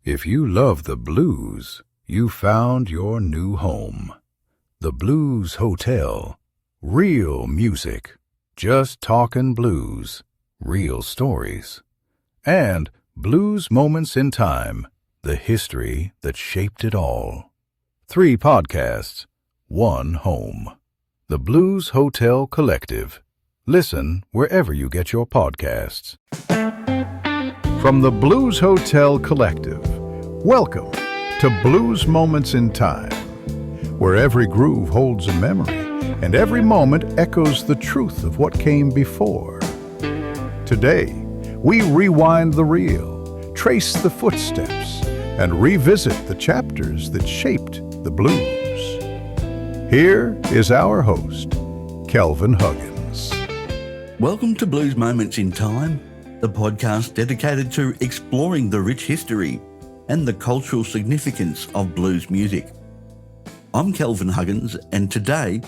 If you love the blues, you found your new home. The Blues Hotel. Real music. Just talking blues. Real stories. And Blues Moments in Time. The history that shaped it all. 3 podcasts. 1 home. The Blues Hotel Collective. Listen wherever you get your podcasts. From the Blues Hotel Collective, welcome to Blues Moments in Time, where every groove holds a memory and every moment echoes the truth of what came before. Today, we rewind the reel, trace the footsteps, and revisit the chapters that shaped the blues. Here is our host, Kelvin Huggins. Welcome to Blues Moments in Time, the podcast dedicated to exploring the rich history and the cultural significance of blues music. I'm Kelvin Huggins, and today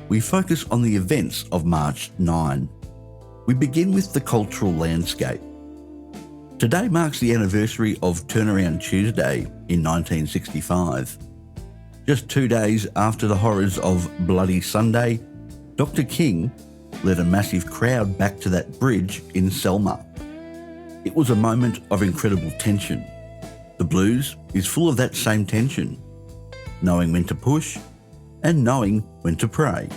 we focus on the events of March 9. We begin with the cultural landscape. Today marks the anniversary of Turnaround Tuesday in 1965. Just 2 days after the horrors of Bloody Sunday, Dr. King led a massive crowd back to that bridge in Selma. It was a moment of incredible tension. The blues is full of that same tension, knowing when to push and knowing when to pray.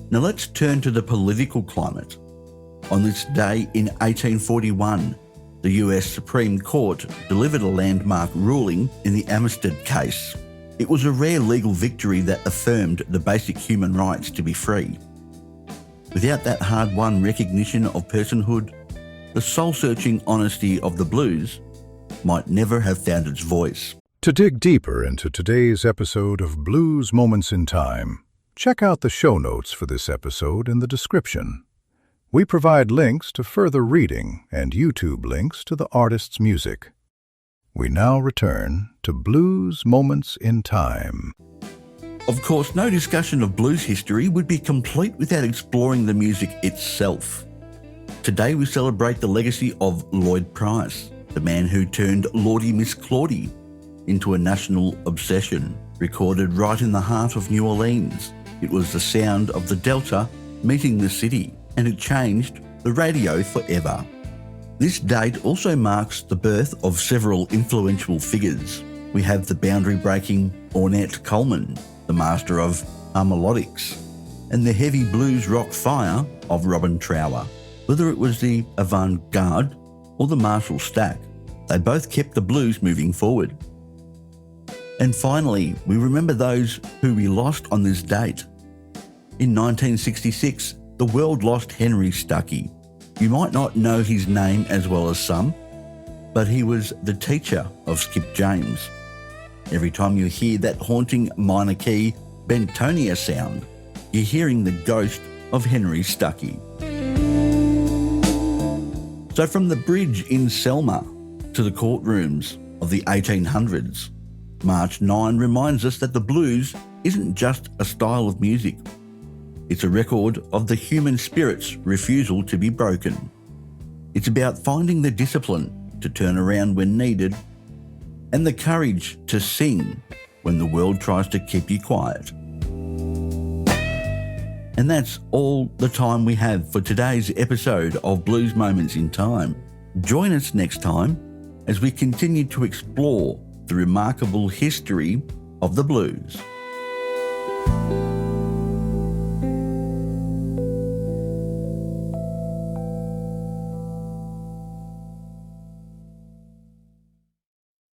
Now let's turn to the political climate. On this day in 1841, the US Supreme Court delivered a landmark ruling in the Amistad case. It was a rare legal victory that affirmed the basic human rights to be free. Without that hard-won recognition of personhood, the soul-searching honesty of the blues might never have found its voice. To dig deeper into today's episode of Blues Moments in Time, check out the show notes for this episode in the description. We provide links to further reading and YouTube links to the artist's music. We now return to Blues Moments in Time. Of course, no discussion of blues history would be complete without exploring the music itself. Today we celebrate the legacy of Lloyd Price, the man who turned Lawdy Miss Clawdy into a national obsession, recorded right in the heart of New Orleans. It was the sound of the Delta meeting the city, and it changed the radio forever. This date also marks the birth of several influential figures. We have the boundary-breaking Ornette Coleman, the master of melodics, and the heavy blues rock fire of Robin Trower. Whether it was the avant-garde or the Marshall stack, they both kept the blues moving forward. And finally, we remember those who we lost on this date. In 1966, the world lost Henry Stuckey. You might not know his name as well as some, but he was the teacher of Skip James. Every time you hear that haunting minor key Bentonia sound, you're hearing the ghost of Henry Stuckey. So from the bridge in Selma to the courtrooms of the 1800s, March 9 reminds us that the blues isn't just a style of music. It's a record of the human spirit's refusal to be broken. It's about finding the discipline to turn around when needed and the courage to sing when the world tries to keep you quiet. And that's all the time we have for today's episode of Blues Moments in Time. Join us next time as we continue to explore the remarkable history of the blues.